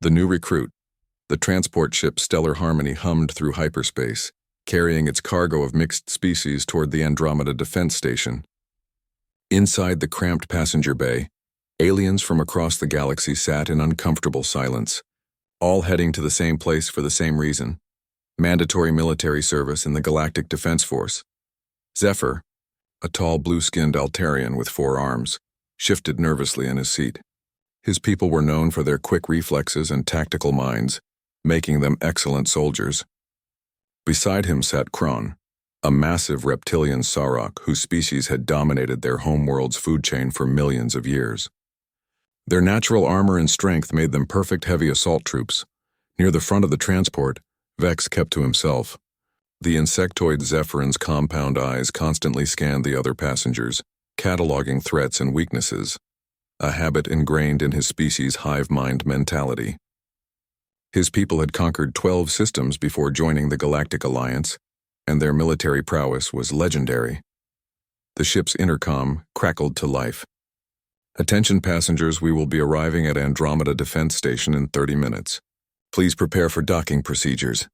The new recruit. The transport ship Stellar Harmony hummed through hyperspace, carrying its cargo of mixed species toward the Andromeda Defense Station. Inside the cramped passenger bay, aliens from across the galaxy sat in uncomfortable silence, all heading to the same place for the same reason: mandatory military service in the Galactic Defense Force. Zephyr, a tall blue-skinned Altarian with 4 arms, shifted nervously in his seat. His people were known for their quick reflexes and tactical minds, making them excellent soldiers. Beside him sat Kron, a massive reptilian Sauroch whose species had dominated their homeworld's food chain for millions of years. Their natural armor and strength made them perfect heavy assault troops. Near the front of the transport, Vex kept to himself. The insectoid Zephyr's compound eyes constantly scanned the other passengers, cataloging threats and weaknesses, a habit ingrained in his species' hive mind mentality. His people had conquered 12 systems before joining the Galactic Alliance, and their military prowess was legendary. The ship's intercom crackled to life. "Attention passengers, we will be arriving at Andromeda Defense Station in 30 minutes. Please prepare for docking procedures."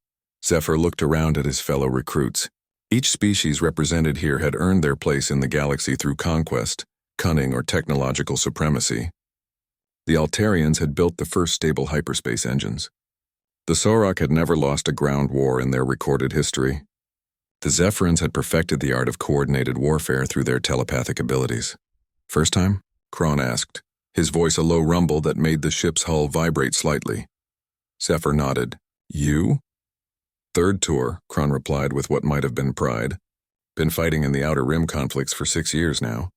Zephyr looked around at his fellow recruits. Each species represented here had earned their place in the galaxy through conquest, cunning, or technological supremacy. The Altarians had built the first stable hyperspace engines. The Sauroch had never lost a ground war in their recorded history. The Zephyrans had perfected the art of coordinated warfare through their telepathic abilities. "First time?" Kron asked, his voice a low rumble that made the ship's hull vibrate slightly. Zephyr nodded. "You?" "Third tour," Kron replied with what might have been pride. "Been fighting in the Outer Rim conflicts for 6 years now.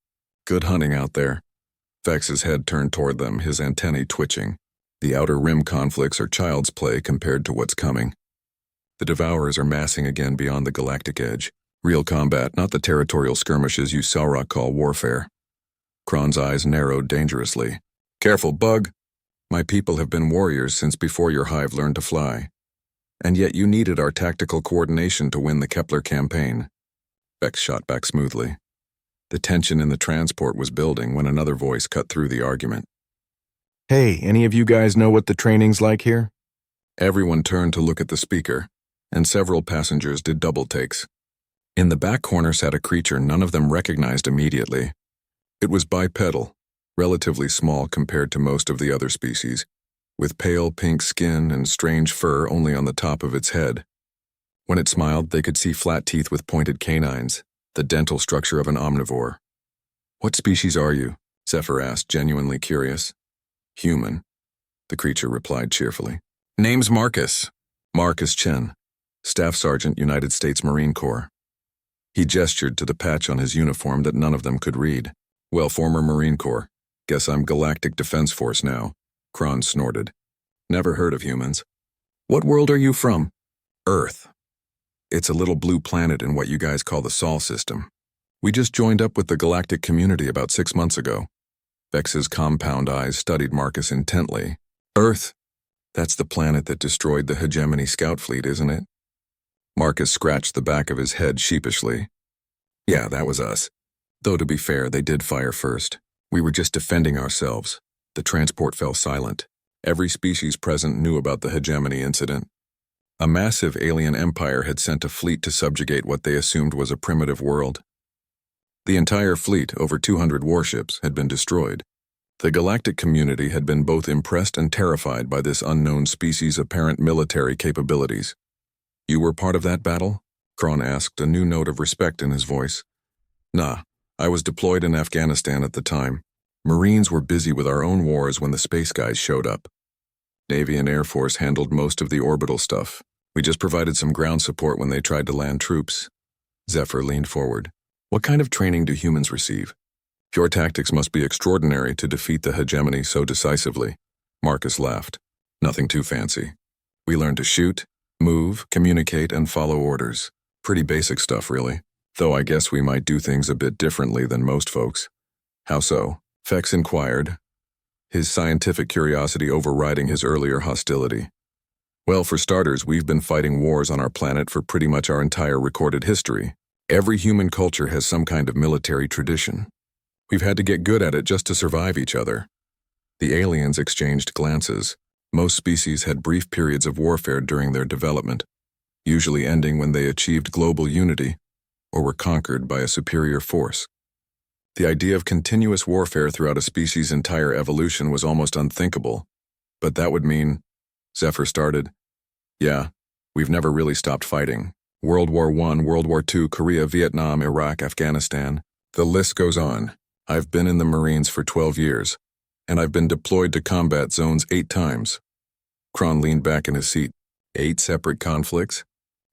Good hunting out there." Vex's head turned toward them, his antennae twitching. The Outer Rim conflicts are child's play compared to what's coming. The Devourers are massing again beyond the galactic edge. Real combat, not the territorial skirmishes you Sauroch call warfare. Kron's eyes narrowed dangerously. "Careful, Bug. My people have been warriors since before your hive learned to fly. And yet you needed our tactical coordination to win the Kepler campaign." Vex shot back smoothly. The tension in the transport was building when another voice cut through the argument. "Hey, any of you guys know what the training's like here?" Everyone turned to look at the speaker, and several passengers did double takes. In the back corner sat a creature none of them recognized immediately. It was bipedal, relatively small compared to most of the other species, with pale pink skin and strange fur only on the top of its head. When it smiled, they could see flat teeth with pointed canines, the dental structure of an omnivore. "What species are you?" Zephyr asked, genuinely curious. "Human," the creature replied cheerfully. "Name's Marcus. Marcus Chen, Staff Sergeant, United States Marine Corps." He gestured to the patch on his uniform that none of them could read. "Well, former Marine Corps. Guess I'm Galactic Defense Force now," Kron snorted. "Never heard of humans." "What world are you from?" "Earth. It's a little blue planet in what you guys call the Sol system. We just joined up with the galactic community about 6 months ago." Vex's compound eyes studied Marcus intently. "Earth? That's the planet that destroyed the Hegemony scout fleet, isn't it?" Marcus scratched the back of his head sheepishly. "Yeah, that was us. Though to be fair, they did fire first. We were just defending ourselves." The transport fell silent. Every species present knew about the Hegemony incident. A massive alien empire had sent a fleet to subjugate what they assumed was a primitive world. The entire fleet, over 200 warships, had been destroyed. The galactic community had been both impressed and terrified by this unknown species' apparent military capabilities. "You were part of that battle?" Kron asked, a new note of respect in his voice. "Nah, I was deployed in Afghanistan at the time. Marines were busy with our own wars when the space guys showed up. Navy and Air Force handled most of the orbital stuff. We just provided some ground support when they tried to land troops." Zephyr leaned forward. "What kind of training do humans receive? Your tactics must be extraordinary to defeat the Hegemony so decisively." Marcus laughed. "Nothing too fancy. We learn to shoot, move, communicate, and follow orders. Pretty basic stuff, really. Though I guess we might do things a bit differently than most folks." "How so?" Vex inquired, his scientific curiosity overriding his earlier hostility. "Well, for starters, we've been fighting wars on our planet for pretty much our entire recorded history. Every human culture has some kind of military tradition. We've had to get good at it just to survive each other." The aliens exchanged glances. Most species had brief periods of warfare during their development, usually ending when they achieved global unity or were conquered by a superior force. The idea of continuous warfare throughout a species' entire evolution was almost unthinkable, but that would mean, Zephyr started, yeah, we've never really stopped fighting. World War I, World War II, Korea, Vietnam, Iraq, Afghanistan. The list goes on. I've been in the Marines for 12 years, and I've been deployed to combat zones 8 times. Kron leaned back in his seat. 8 separate conflicts?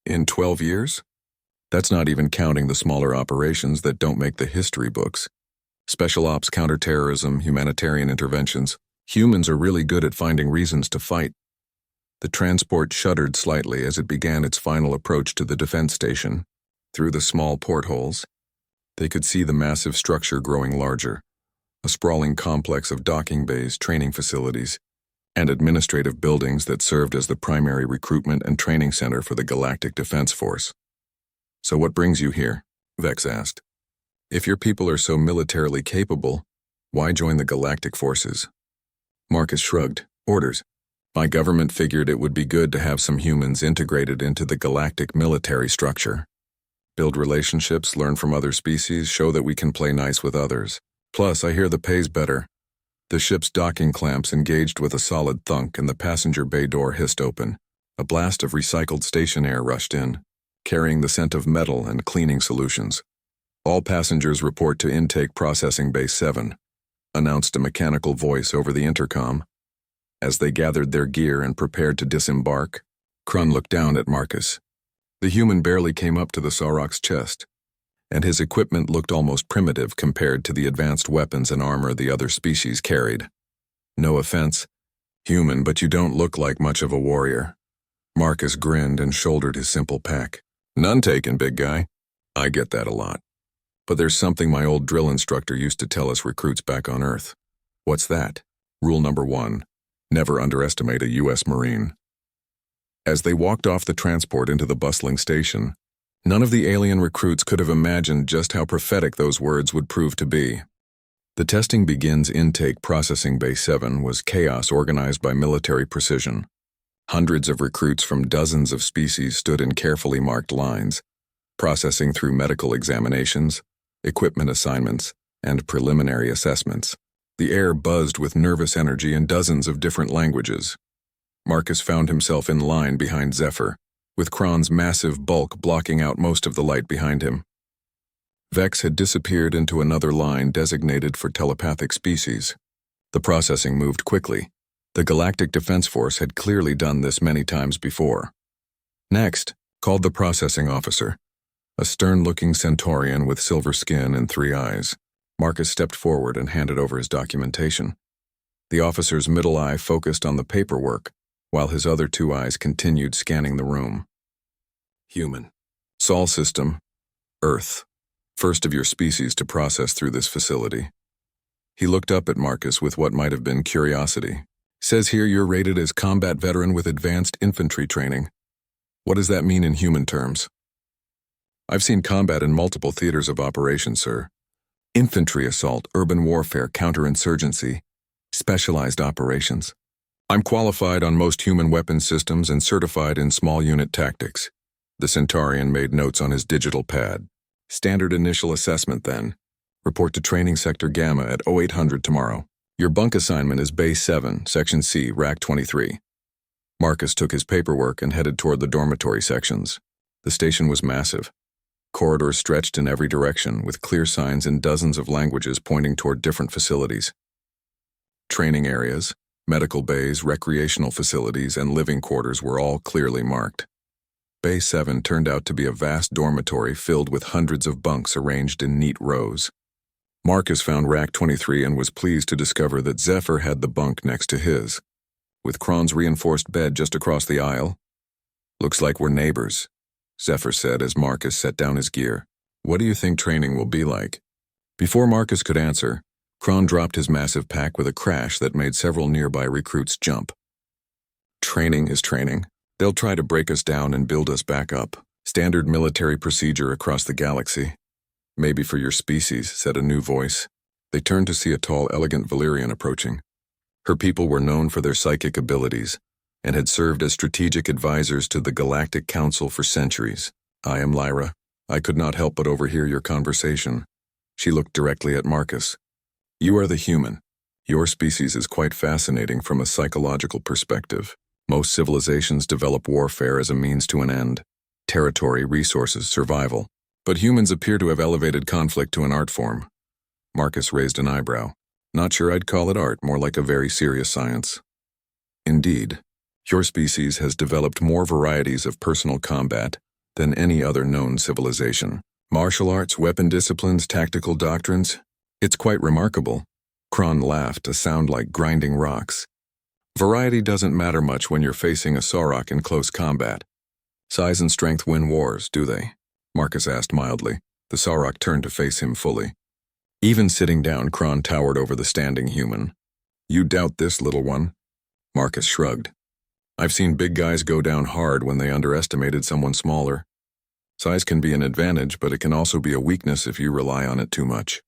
In 12 years? That's not even counting the smaller operations that don't make the history books. Special ops, counterterrorism, humanitarian interventions. Humans are really good at finding reasons to fight. The transport shuddered slightly as it began its final approach to the defense station. Through the small portholes, they could see the massive structure growing larger, a sprawling complex of docking bays, training facilities, and administrative buildings that served as the primary recruitment and training center for the Galactic Defense Force. So what brings you here? Vex asked. If your people are so militarily capable, why join the Galactic Forces? Marcus shrugged. Orders. My government figured it would be good to have some humans integrated into the galactic military structure. Build relationships, learn from other species, show that we can play nice with others. Plus, I hear the pay's better. The ship's docking clamps engaged with a solid thunk and the passenger bay door hissed open. A blast of recycled station air rushed in, carrying the scent of metal and cleaning solutions. All passengers report to Intake Processing Bay 7, announced a mechanical voice over the intercom. As they gathered their gear and prepared to disembark, Krun looked down at Marcus. The human barely came up to the Sauroch's chest, and his equipment looked almost primitive compared to the advanced weapons and armor the other species carried. No offense, human, but you don't look like much of a warrior. Marcus grinned and shouldered his simple pack. None taken, big guy. I get that a lot. But there's something my old drill instructor used to tell us recruits back on Earth. What's that? Rule number 1. Never underestimate a U.S. Marine. As they walked off the transport into the bustling station, none of the alien recruits could have imagined just how prophetic those words would prove to be. The testing begins Intake Processing Bay 7 was chaos organized by military precision. Hundreds of recruits from dozens of species stood in carefully marked lines, processing through medical examinations, equipment assignments, and preliminary assessments. The air buzzed with nervous energy in dozens of different languages. Marcus found himself in line behind Zephyr, with Kron's massive bulk blocking out most of the light behind him. Vex had disappeared into another line designated for telepathic species. The processing moved quickly. The Galactic Defense Force had clearly done this many times before. Next, called the processing officer, a stern-looking Centaurian with silver skin and 3 eyes. Marcus stepped forward and handed over his documentation. The officer's middle eye focused on the paperwork, while his other 2 eyes continued scanning the room. Human. Sol system. Earth. First of your species to process through this facility. He looked up at Marcus with what might have been curiosity. Says here you're rated as combat veteran with advanced infantry training. What does that mean in human terms? I've seen combat in multiple theaters of operation, sir. Infantry assault, urban warfare, counterinsurgency, specialized operations. I'm qualified on most human weapons systems and certified in small unit tactics. The Centaurian made notes on his digital pad. Standard initial assessment then. Report to Training Sector Gamma at 0800 tomorrow. Your bunk assignment is Bay 7, Section C, Rack 23. Marcus took his paperwork and headed toward the dormitory sections. The station was massive. Corridors stretched in every direction, with clear signs in dozens of languages pointing toward different facilities. Training areas, medical bays, recreational facilities, and living quarters were all clearly marked. Bay 7 turned out to be a vast dormitory filled with hundreds of bunks arranged in neat rows. Marcus found Rack 23 and was pleased to discover that Zephyr had the bunk next to his, with Kron's reinforced bed just across the aisle. Looks like we're neighbors, Zephyr said as Marcus set down his gear. What do you think training will be like? Before Marcus could answer, Kron dropped his massive pack with a crash that made several nearby recruits jump. Training is training. They'll try to break us down and build us back up. Standard military procedure across the galaxy. Maybe for your species, said a new voice. They turned to see a tall, elegant Valyrian approaching. Her people were known for their psychic abilities and had served as strategic advisors to the Galactic Council for centuries. I am Lyra. I could not help but overhear your conversation. She looked directly at Marcus. You are the human. Your species is quite fascinating from a psychological perspective. Most civilizations develop warfare as a means to an end. Territory, resources, survival. But humans appear to have elevated conflict to an art form. Marcus raised an eyebrow. Not sure I'd call it art, more like a very serious science. Indeed, your species has developed more varieties of personal combat than any other known civilization. Martial arts, weapon disciplines, tactical doctrines. It's quite remarkable. Kron laughed, a sound like grinding rocks. Variety doesn't matter much when you're facing a Sorok in close combat. Size and strength win wars, do they? Marcus asked mildly. The Sorok turned to face him fully. Even sitting down, Kron towered over the standing human. You doubt this, little one? Marcus shrugged. I've seen big guys go down hard when they underestimated someone smaller. Size can be an advantage, but it can also be a weakness if you rely on it too much.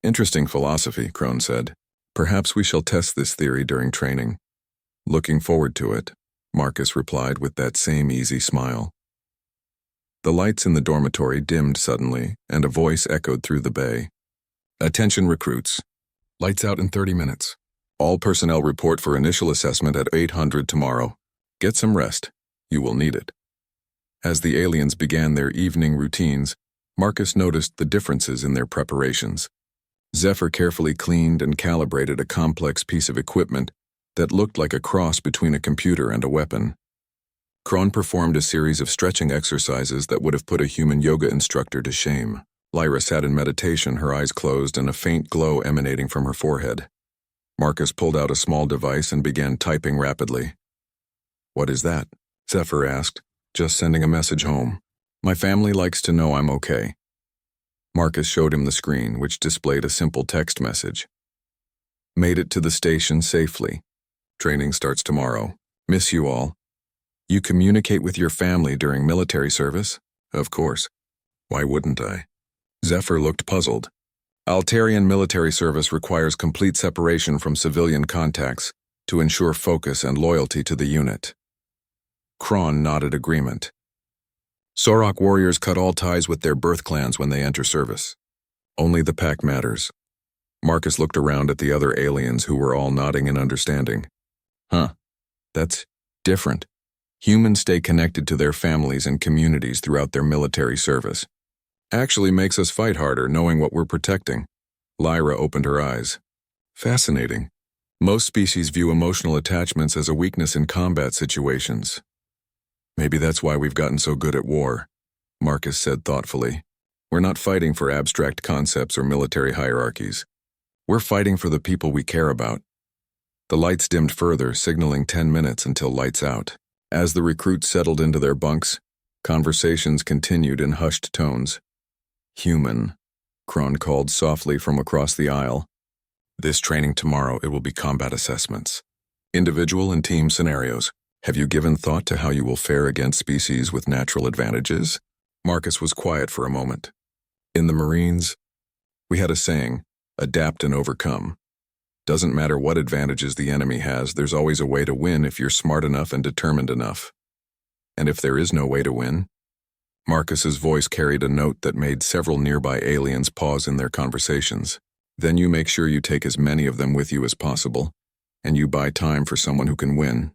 Interesting philosophy, Kron said. Perhaps we shall test this theory during training. Looking forward to it, Marcus replied with that same easy smile. The lights in the dormitory dimmed suddenly, and a voice echoed through the bay. Attention recruits. Lights out in 30 minutes. All personnel report for initial assessment at 800 tomorrow. Get some rest. You will need it. As the aliens began their evening routines, Marcus noticed the differences in their preparations. Zephyr carefully cleaned and calibrated a complex piece of equipment that looked like a cross between a computer and a weapon. Kron performed a series of stretching exercises that would have put a human yoga instructor to shame. Lyra sat in meditation, her eyes closed and a faint glow emanating from her forehead. Marcus pulled out a small device and began typing rapidly. What is that? Zephyr asked. Just sending a message home. My family likes to know I'm okay. Marcus showed him the screen, which displayed a simple text message. Made it to the station safely. Training starts tomorrow. Miss you all. You communicate with your family during military service? Of course. Why wouldn't I? Zephyr looked puzzled. Altarian military service requires complete separation from civilian contacts to ensure focus and loyalty to the unit. Kron nodded agreement. Sorok warriors cut all ties with their birth clans when they enter service. Only the pack matters. Marcus looked around at the other aliens who were all nodding in understanding. Huh. That's different. Humans stay connected to their families and communities throughout their military service. Actually makes us fight harder knowing what we're protecting. Lyra opened her eyes. Fascinating. Most species view emotional attachments as a weakness in combat situations. Maybe that's why we've gotten so good at war, Marcus said thoughtfully. We're not fighting for abstract concepts or military hierarchies. We're fighting for the people we care about. The lights dimmed further, signaling 10 minutes until lights out. As the recruits settled into their bunks, conversations continued in hushed tones. Human, Kron called softly from across the aisle. This training tomorrow, it will be combat assessments. Individual and team scenarios. Have you given thought to how you will fare against species with natural advantages? Marcus was quiet for a moment. In the Marines, we had a saying, adapt and overcome. Doesn't matter what advantages the enemy has, there's always a way to win if you're smart enough and determined enough. And if there is no way to win? Marcus's voice carried a note that made several nearby aliens pause in their conversations. Then you make sure you take as many of them with you as possible, and you buy time for someone who can win.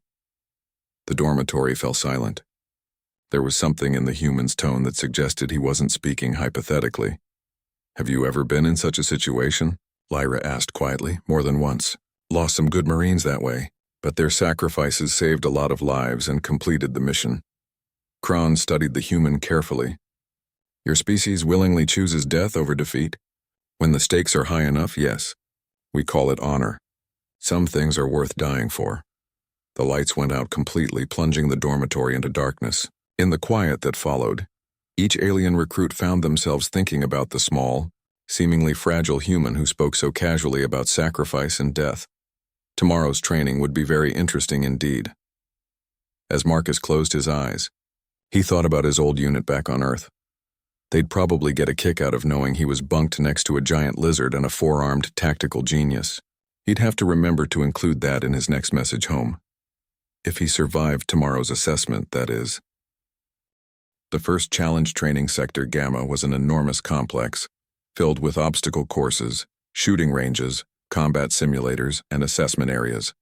The dormitory fell silent. There was something in the human's tone that suggested he wasn't speaking hypothetically. Have you ever been in such a situation? Lyra asked quietly, more than once. Lost some good Marines that way, but their sacrifices saved a lot of lives and completed the mission. Kron studied the human carefully. Your species willingly chooses death over defeat? When the stakes are high enough, yes. We call it honor. Some things are worth dying for. The lights went out completely, plunging the dormitory into darkness. In the quiet that followed, each alien recruit found themselves thinking about the small, seemingly fragile human who spoke so casually about sacrifice and death. Tomorrow's training would be very interesting indeed. As Marcus closed his eyes, he thought about his old unit back on Earth. They'd probably get a kick out of knowing he was bunked next to a giant lizard and a four-armed tactical genius. He'd have to remember to include that in his next message home. If he survived tomorrow's assessment, that is. The first challenge training sector, Gamma, was an enormous complex, filled with obstacle courses, shooting ranges, combat simulators, and assessment areas.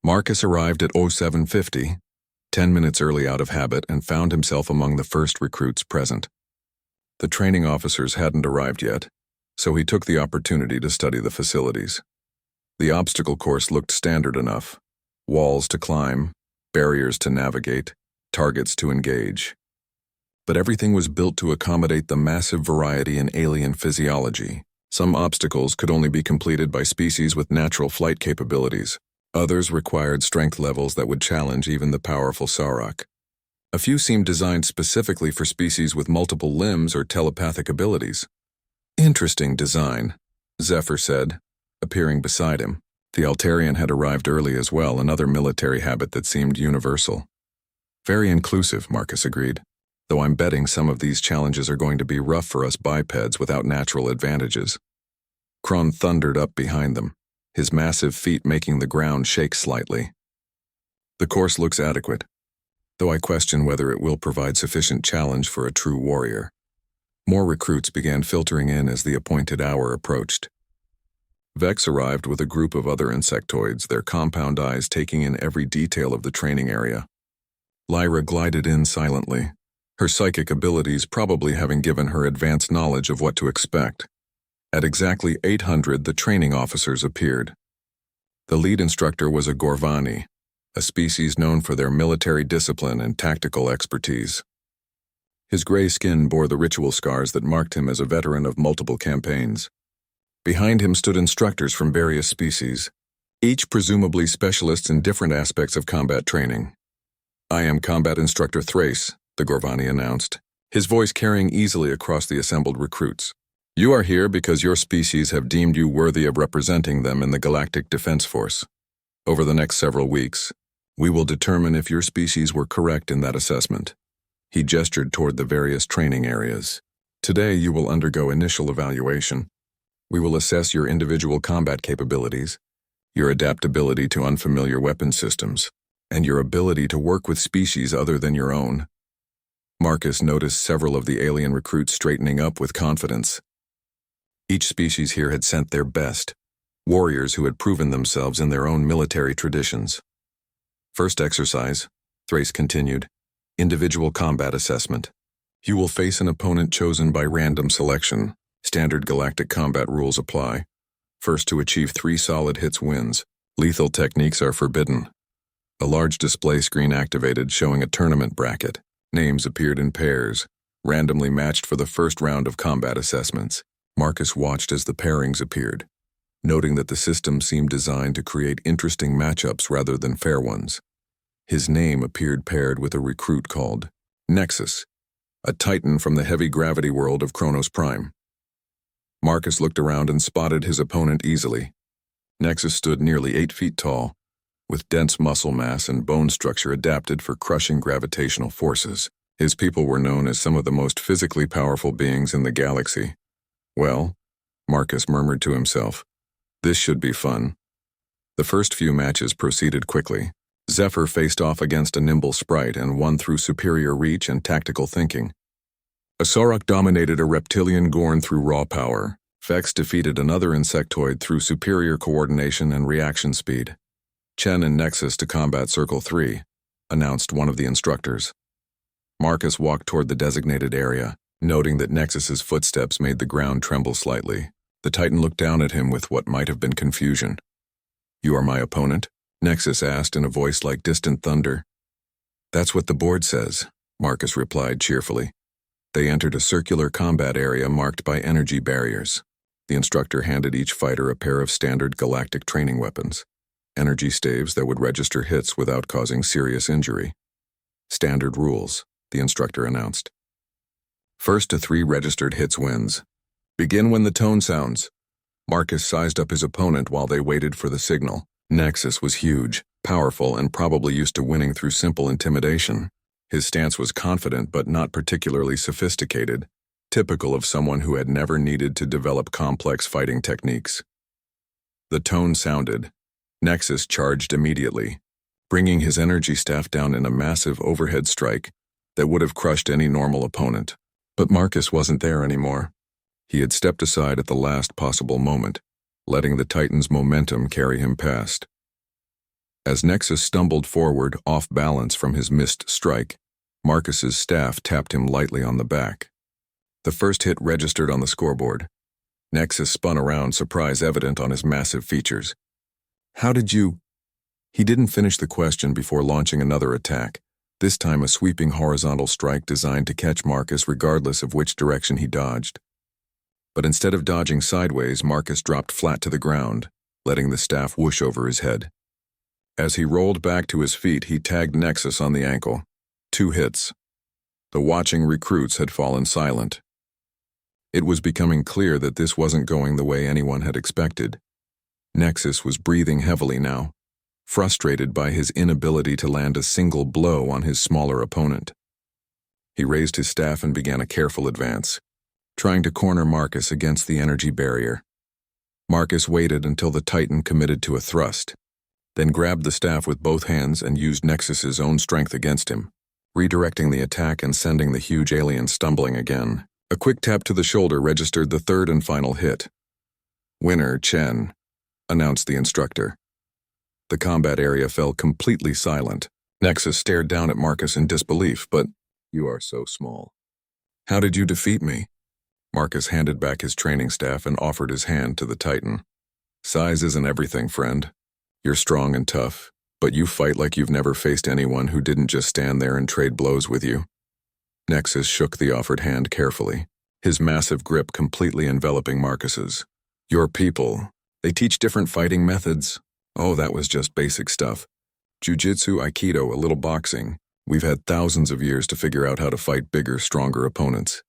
Marcus arrived at 0750, 10 minutes early out of habit, and found himself among the first recruits present. The training officers hadn't arrived yet, so he took the opportunity to study the facilities. The obstacle course looked standard enough: walls to climb, barriers to navigate, targets to engage. But everything was built to accommodate the massive variety in alien physiology. Some obstacles could only be completed by species with natural flight capabilities. Others required strength levels that would challenge even the powerful Sarok. A few seemed designed specifically for species with multiple limbs or telepathic abilities. "Interesting design," Zephyr said, appearing beside him. The Altarian had arrived early as well, another military habit that seemed universal. "Very inclusive," Marcus agreed, "though I'm betting some of these challenges are going to be rough for us bipeds without natural advantages." Kron thundered up behind them, his massive feet making the ground shake slightly. "The course looks adequate, though I question whether it will provide sufficient challenge for a true warrior." More recruits began filtering in as the appointed hour approached. Vex arrived with a group of other insectoids, their compound eyes taking in every detail of the training area. Lyra glided in silently, her psychic abilities probably having given her advanced knowledge of what to expect. At exactly 800, the training officers appeared. The lead instructor was a Gorvani, a species known for their military discipline and tactical expertise. His gray skin bore the ritual scars that marked him as a veteran of multiple campaigns. Behind him stood instructors from various species, each presumably specialists in different aspects of combat training. "I am Combat Instructor Thrace," the Gorvani announced, his voice carrying easily across the assembled recruits. "You are here because your species have deemed you worthy of representing them in the Galactic Defense Force. Over the next several weeks, we will determine if your species were correct in that assessment." He gestured toward the various training areas. "Today you will undergo initial evaluation. We will assess your individual combat capabilities, your adaptability to unfamiliar weapon systems, and your ability to work with species other than your own." Marcus noticed several of the alien recruits straightening up with confidence. Each species here had sent their best, warriors who had proven themselves in their own military traditions. "First exercise," Thrace continued, "individual combat assessment. You will face an opponent chosen by random selection. Standard galactic combat rules apply. First to achieve 3 solid hits wins. Lethal techniques are forbidden." A large display screen activated, showing a tournament bracket. Names appeared in pairs, randomly matched for the first round of combat assessments. Marcus watched as the pairings appeared, noting that the system seemed designed to create interesting matchups rather than fair ones. His name appeared paired with a recruit called Nexus, a titan from the heavy gravity world of Kronos Prime. Marcus looked around and spotted his opponent easily. Nexus stood nearly 8 feet tall, with dense muscle mass and bone structure adapted for crushing gravitational forces. His people were known as some of the most physically powerful beings in the galaxy. "Well," Marcus murmured to himself, "this should be fun." The first few matches proceeded quickly. Zephyr faced off against a nimble sprite and won through superior reach and tactical thinking. A Sarok dominated a reptilian Gorn through raw power. Vex defeated another insectoid through superior coordination and reaction speed. "Chen and Nexus to combat Circle 3, announced one of the instructors. Marcus walked toward the designated area, noting that Nexus's footsteps made the ground tremble slightly. The Titan looked down at him with what might have been confusion. "You are my opponent?" Nexus asked in a voice like distant thunder. "That's what the board says," Marcus replied cheerfully. They entered a circular combat area marked by energy barriers. The instructor handed each fighter a pair of standard galactic training weapons, energy staves that would register hits without causing serious injury. "Standard rules," the instructor announced. "First to 3 registered hits wins. Begin when the tone sounds." Marcus sized up his opponent while they waited for the signal. Nexus was huge, powerful, and probably used to winning through simple intimidation. His stance was confident but not particularly sophisticated, typical of someone who had never needed to develop complex fighting techniques. The tone sounded. Nexus charged immediately, bringing his energy staff down in a massive overhead strike that would have crushed any normal opponent. But Marcus wasn't there anymore. He had stepped aside at the last possible moment, letting the Titan's momentum carry him past. As Nexus stumbled forward off balance from his missed strike, Marcus's staff tapped him lightly on the back. The first hit registered on the scoreboard. Nexus spun around, surprise evident on his massive features. "How did you—" He didn't finish the question before launching another attack, this time a sweeping horizontal strike designed to catch Marcus regardless of which direction he dodged. But instead of dodging sideways, Marcus dropped flat to the ground, letting the staff whoosh over his head. As he rolled back to his feet, he tagged Nexus on the ankle. 2 hits. The watching recruits had fallen silent. It was becoming clear that this wasn't going the way anyone had expected. Nexus was breathing heavily now, frustrated by his inability to land a single blow on his smaller opponent. He raised his staff and began a careful advance, trying to corner Marcus against the energy barrier. Marcus waited until the Titan committed to a thrust, then grabbed the staff with both hands and used Nexus's own strength against him, redirecting the attack and sending the huge alien stumbling again. A quick tap to the shoulder registered the third and final hit. "Winner, Chen," announced the instructor. The combat area fell completely silent. Nexus stared down at Marcus in disbelief, but, "You are so small. How did you defeat me?" Marcus handed back his training staff and offered his hand to the Titan. "Size isn't everything, friend. You're strong and tough, but you fight like you've never faced anyone who didn't just stand there and trade blows with you." Nexus shook the offered hand carefully, his massive grip completely enveloping Marcus's. "Your people, they teach different fighting methods." "Oh, that was just basic stuff. Jiu-jitsu, aikido, a little boxing. We've had thousands of years to figure out how to fight bigger, stronger opponents."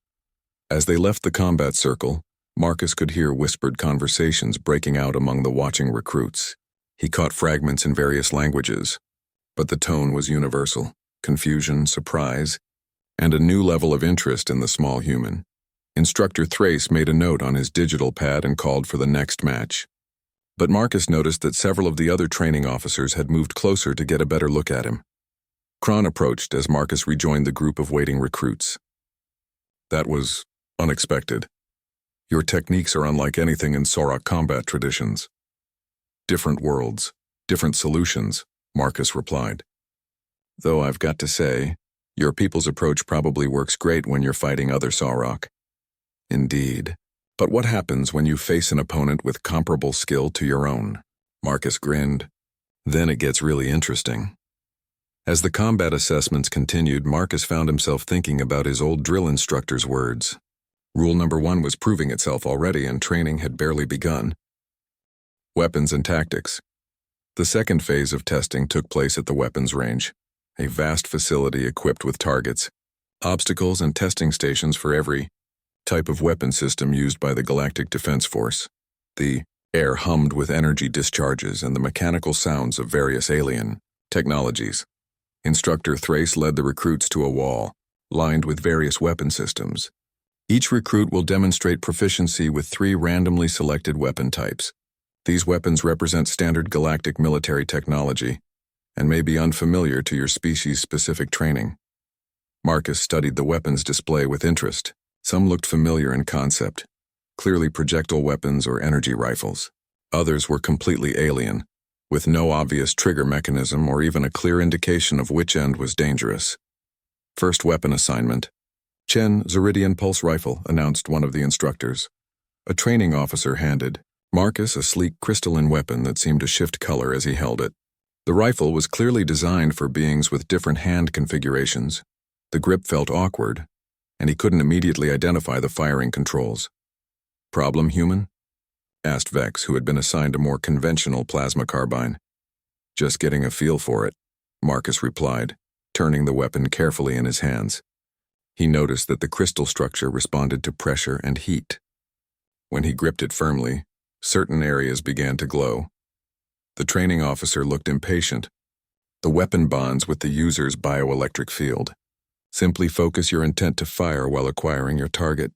As they left the combat circle, Marcus could hear whispered conversations breaking out among the watching recruits. He caught fragments in various languages, but the tone was universal: confusion, surprise, and a new level of interest in the small human. Instructor Thrace made a note on his digital pad and called for the next match. But Marcus noticed that several of the other training officers had moved closer to get a better look at him. Kron approached as Marcus rejoined the group of waiting recruits. "That was unexpected. Your techniques are unlike anything in Sorok combat traditions." "Different worlds, different solutions," Marcus replied. "Though I've got to say, your people's approach probably works great when you're fighting other Sorok." "Indeed. But what happens when you face an opponent with comparable skill to your own?" Marcus grinned. "Then it gets really interesting." As the combat assessments continued, Marcus found himself thinking about his old drill instructor's words. Rule number 1 was proving itself already, and training had barely begun. Weapons and tactics. The second phase of testing took place at the weapons range, a vast facility equipped with targets, obstacles, and testing stations for every type of weapon system used by the Galactic Defense Force. The air hummed with energy discharges and the mechanical sounds of various alien technologies. Instructor Thrace led the recruits to a wall, lined with various weapon systems. Each recruit will demonstrate proficiency with 3 randomly selected weapon types. These weapons represent standard galactic military technology and may be unfamiliar to your species-specific training. Marcus studied the weapons display with interest. Some looked familiar in concept, clearly projectile weapons or energy rifles. Others were completely alien, with no obvious trigger mechanism or even a clear indication of which end was dangerous. First weapon assignment. "Chen, Zeridian Pulse Rifle," announced one of the instructors. A training officer handed Marcus a sleek crystalline weapon that seemed to shift color as he held it. The rifle was clearly designed for beings with different hand configurations. The grip felt awkward, and he couldn't immediately identify the firing controls. "Problem, human?" asked Vex, who had been assigned a more conventional plasma carbine. "Just getting a feel for it," Marcus replied, turning the weapon carefully in his hands. He noticed that the crystal structure responded to pressure and heat. When he gripped it firmly, certain areas began to glow. The training officer looked impatient. "The weapon bonds with the user's bioelectric field. Simply focus your intent to fire while acquiring your target."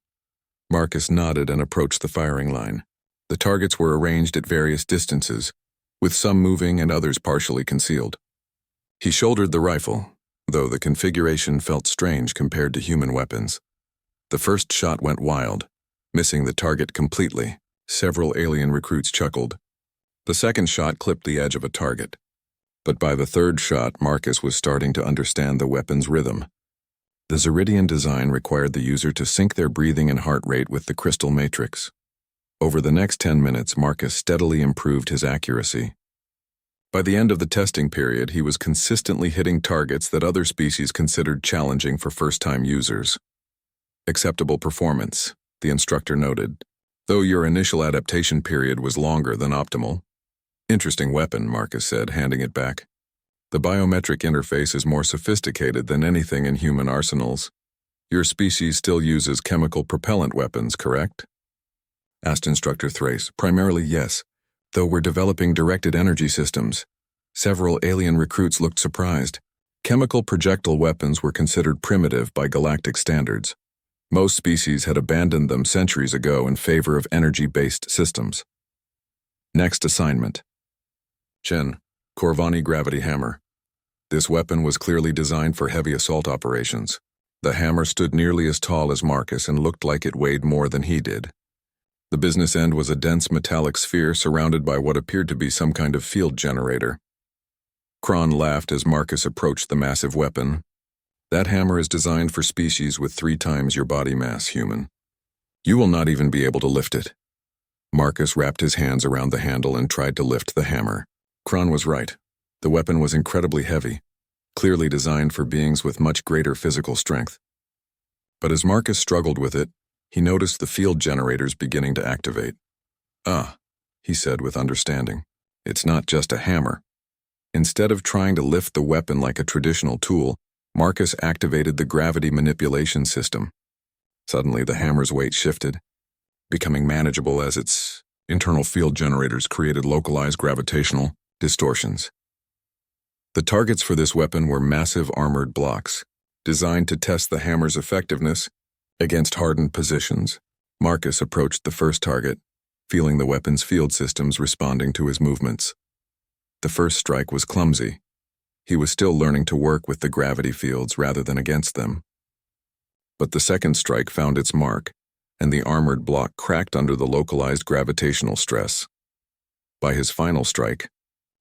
Marcus nodded and approached the firing line. The targets were arranged at various distances, with some moving and others partially concealed. He shouldered the rifle, though the configuration felt strange compared to human weapons. The first shot went wild, missing the target completely. Several alien recruits chuckled. The second shot clipped the edge of a target. But by the third shot, Marcus was starting to understand the weapon's rhythm. The Zeridian design required the user to sync their breathing and heart rate with the crystal matrix. Over the next 10 minutes, Marcus steadily improved his accuracy. By the end of the testing period, he was consistently hitting targets that other species considered challenging for first-time users. Acceptable performance, the instructor noted, though your initial adaptation period was longer than optimal. Interesting weapon, Marcus said, handing it back. The biometric interface is more sophisticated than anything in human arsenals. Your species still uses chemical propellant weapons, correct? Asked Instructor Thrace. Primarily, yes, though we're developing directed energy systems. Several alien recruits looked surprised. Chemical projectile weapons were considered primitive by galactic standards. Most species had abandoned them centuries ago in favor of energy-based systems. Next assignment. Chen, Corvani Gravity Hammer. This weapon was clearly designed for heavy assault operations. The hammer stood nearly as tall as Marcus and looked like it weighed more than he did. The business end was a dense metallic sphere surrounded by what appeared to be some kind of field generator. Kron laughed as Marcus approached the massive weapon. That hammer is designed for species with 3 times your body mass, human. You will not even be able to lift it. Marcus wrapped his hands around the handle and tried to lift the hammer. Kron was right. The weapon was incredibly heavy, clearly designed for beings with much greater physical strength. But as Marcus struggled with it, he noticed the field generators beginning to activate. Ah, he said with understanding. It's not just a hammer. Instead of trying to lift the weapon like a traditional tool, Marcus activated the gravity manipulation system. Suddenly, the hammer's weight shifted, becoming manageable as its internal field generators created localized gravitational distortions. The targets for this weapon were massive armored blocks, designed to test the hammer's effectiveness against hardened positions. Marcus approached the first target, feeling the weapon's field systems responding to his movements. The first strike was clumsy. He was still learning to work with the gravity fields rather than against them. But the second strike found its mark, and the armored block cracked under the localized gravitational stress. By his final strike,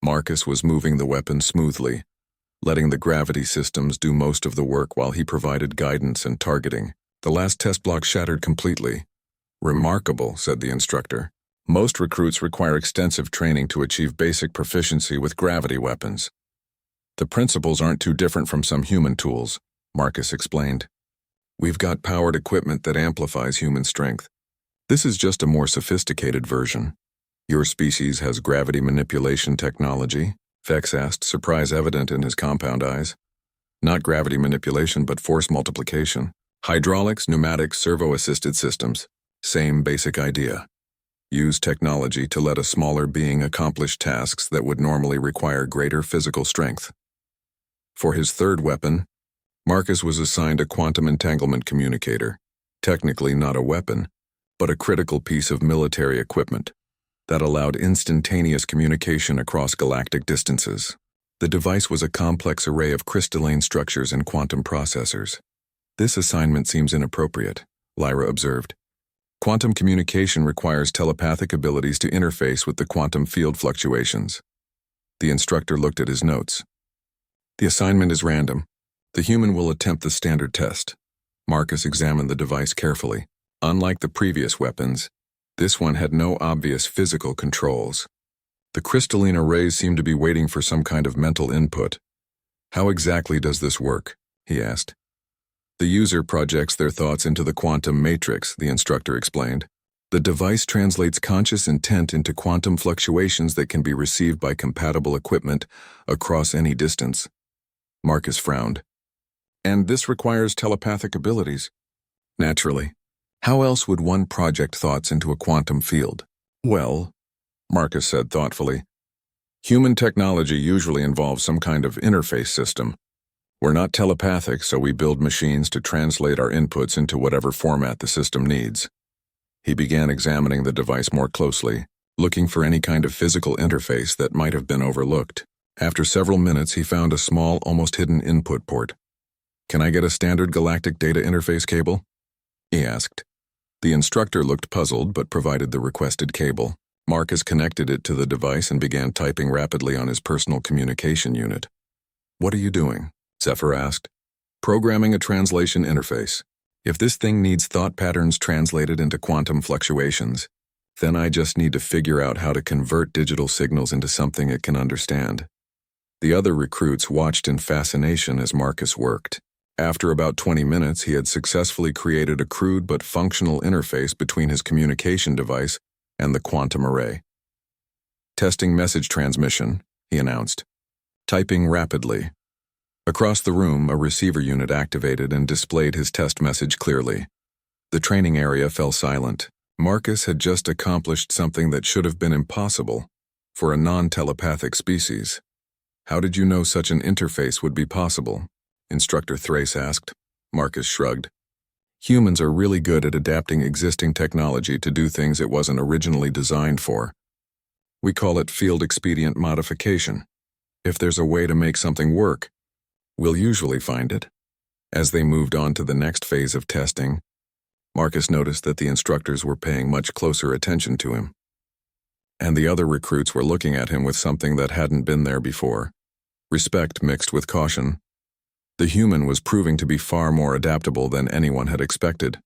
Marcus was moving the weapon smoothly, letting the gravity systems do most of the work while he provided guidance and targeting. The last test block shattered completely. Remarkable, said the instructor. Most recruits require extensive training to achieve basic proficiency with gravity weapons. The principles aren't too different from some human tools, Marcus explained. We've got powered equipment that amplifies human strength. This is just a more sophisticated version. Your species has gravity manipulation technology, Vex asked, surprise evident in his compound eyes. Not gravity manipulation, but force multiplication. Hydraulics, pneumatics, servo-assisted systems. Same basic idea. Use technology to let a smaller being accomplish tasks that would normally require greater physical strength. For his third weapon, Marcus was assigned a quantum entanglement communicator, technically not a weapon, but a critical piece of military equipment that allowed instantaneous communication across galactic distances. The device was a complex array of crystalline structures and quantum processors. This assignment seems inappropriate, Lyra observed. Quantum communication requires telepathic abilities to interface with the quantum field fluctuations. The instructor looked at his notes. The assignment is random. The human will attempt the standard test. Marcus examined the device carefully. Unlike the previous weapons, this one had no obvious physical controls. The crystalline arrays seemed to be waiting for some kind of mental input. How exactly does this work? He asked. The user projects their thoughts into the quantum matrix, the instructor explained. The device translates conscious intent into quantum fluctuations that can be received by compatible equipment across any distance. Marcus frowned. And this requires telepathic abilities? Naturally. How else would one project thoughts into a quantum field? Well, Marcus said thoughtfully, human technology usually involves some kind of interface system. We're not telepathic, so we build machines to translate our inputs into whatever format the system needs. He began examining the device more closely, looking for any kind of physical interface that might have been overlooked. After several minutes, he found a small, almost hidden input port. "Can I get a standard galactic data interface cable?" he asked. The instructor looked puzzled but provided the requested cable. Marcus connected it to the device and began typing rapidly on his personal communication unit. "What are you doing?" Zephyr asked. "Programming a translation interface. If this thing needs thought patterns translated into quantum fluctuations, then I just need to figure out how to convert digital signals into something it can understand." The other recruits watched in fascination as Marcus worked. After about 20 minutes, he had successfully created a crude but functional interface between his communication device and the quantum array. "Testing message transmission," he announced. Typing rapidly. Across the room, a receiver unit activated and displayed his test message clearly. The training area fell silent. Marcus had just accomplished something that should have been impossible for a non-telepathic species. "How did you know such an interface would be possible?" Instructor Thrace asked. Marcus shrugged. "Humans are really good at adapting existing technology to do things it wasn't originally designed for. We call it field expedient modification. If there's a way to make something work, we'll usually find it." As they moved on to the next phase of testing, Marcus noticed that the instructors were paying much closer attention to him. And the other recruits were looking at him with something that hadn't been there before. Respect mixed with caution. The human was proving to be far more adaptable than anyone had expected.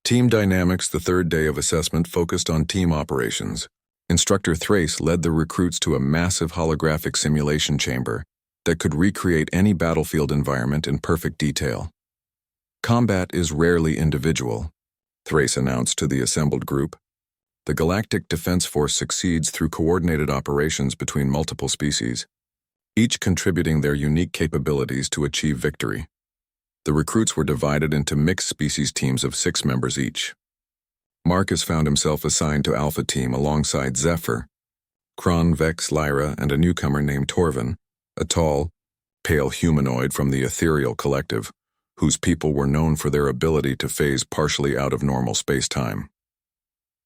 Team dynamics. The third day of assessment focused on team operations. Instructor Thrace led the recruits to a massive holographic simulation chamber that could recreate any battlefield environment in perfect detail. "Combat is rarely individual," Thrace announced to the assembled group. "The Galactic Defense Force succeeds through coordinated operations between multiple species, each contributing their unique capabilities to achieve victory." The recruits were divided into mixed species teams of 6 members each. Marcus found himself assigned to Alpha Team alongside Zephyr, Kron, Vex, Lyra, and a newcomer named Torvin, a tall, pale humanoid from the Ethereal Collective, whose people were known for their ability to phase partially out of normal space-time.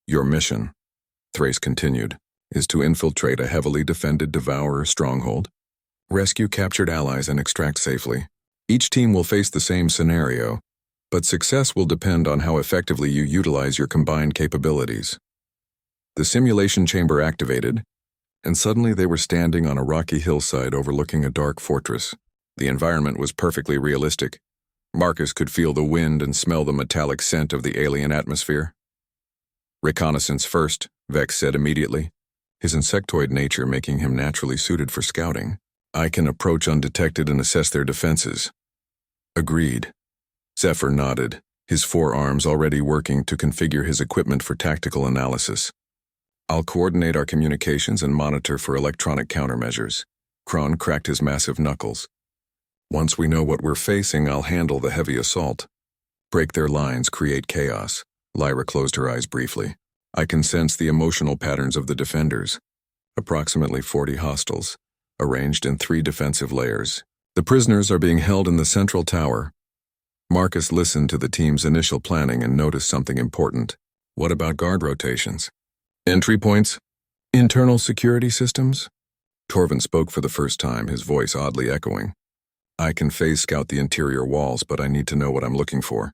"Your mission," Thrace continued, "is to infiltrate a heavily defended Devourer stronghold, rescue captured allies, and extract safely. Each team will face the same scenario, but success will depend on how effectively you utilize your combined capabilities." The simulation chamber activated, and suddenly they were standing on a rocky hillside overlooking a dark fortress. The environment was perfectly realistic. Marcus could feel the wind and smell the metallic scent of the alien atmosphere. "Reconnaissance first," Vex said immediately, his insectoid nature making him naturally suited for scouting. "I can approach undetected and assess their defenses." "Agreed." Zephyr nodded, his forearms already working to configure his equipment for tactical analysis. "I'll coordinate our communications and monitor for electronic countermeasures." Kron cracked his massive knuckles. "Once we know what we're facing, I'll handle the heavy assault. Break their lines, create chaos." Lyra closed her eyes briefly. "I can sense the emotional patterns of the defenders. Approximately 40 hostiles, arranged in 3 defensive layers. The prisoners are being held in the central tower." Marcus listened to the team's initial planning and noticed something important. "What about guard rotations? Entry points? Internal security systems?" Torvin spoke for the first time, his voice oddly echoing. "I can phase scout the interior walls, but I need to know what I'm looking for."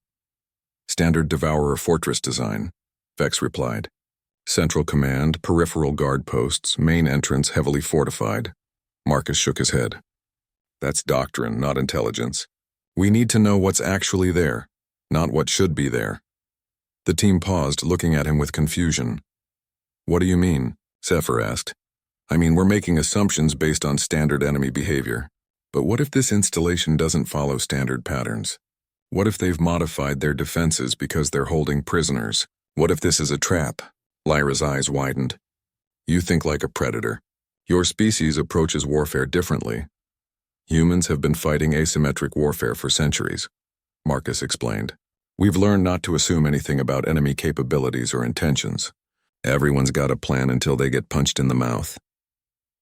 "Standard Devourer fortress design," Vex replied. "Central command, peripheral guard posts, main entrance heavily fortified." Marcus shook his head. "That's doctrine, not intelligence. We need to know what's actually there, not what should be there." The team paused, looking at him with confusion. "What do you mean?" Zephyr asked. "I mean, we're making assumptions based on standard enemy behavior. But what if this installation doesn't follow standard patterns? What if they've modified their defenses because they're holding prisoners? What if this is a trap?" Lyra's eyes widened. "You think like a predator. Your species approaches warfare differently. Humans have been fighting asymmetric warfare for centuries," Marcus explained. "We've learned not to assume anything about enemy capabilities or intentions. Everyone's got a plan until they get punched in the mouth."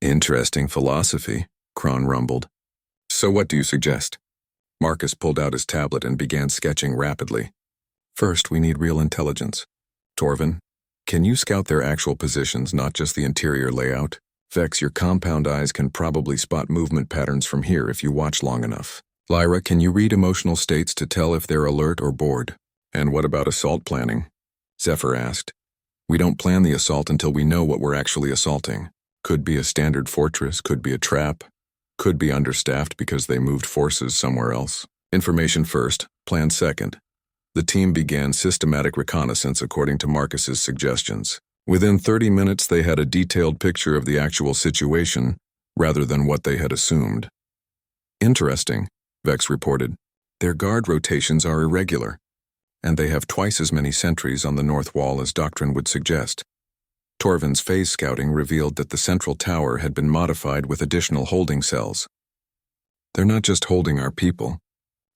"Interesting philosophy," Kron rumbled. "So what do you suggest?" Marcus pulled out his tablet and began sketching rapidly. "First, we need real intelligence. Torvin, can you scout their actual positions, not just the interior layout? Vex, your compound eyes can probably spot movement patterns from here if you watch long enough. Lyra, can you read emotional states to tell if they're alert or bored? And what about assault planning? Zephyr asked. We don't plan the assault until we know what we're actually assaulting. Could be a standard fortress, could be a trap, could be understaffed because they moved forces somewhere else. Information first, plan second. The team began systematic reconnaissance according to Marcus's suggestions. Within 30 minutes, they had a detailed picture of the actual situation, rather than what they had assumed. Interesting, Vex reported. Their guard rotations are irregular, and they have twice as many sentries on the north wall as doctrine would suggest. Torvin's phase scouting revealed that the central tower had been modified with additional holding cells. They're not just holding our people.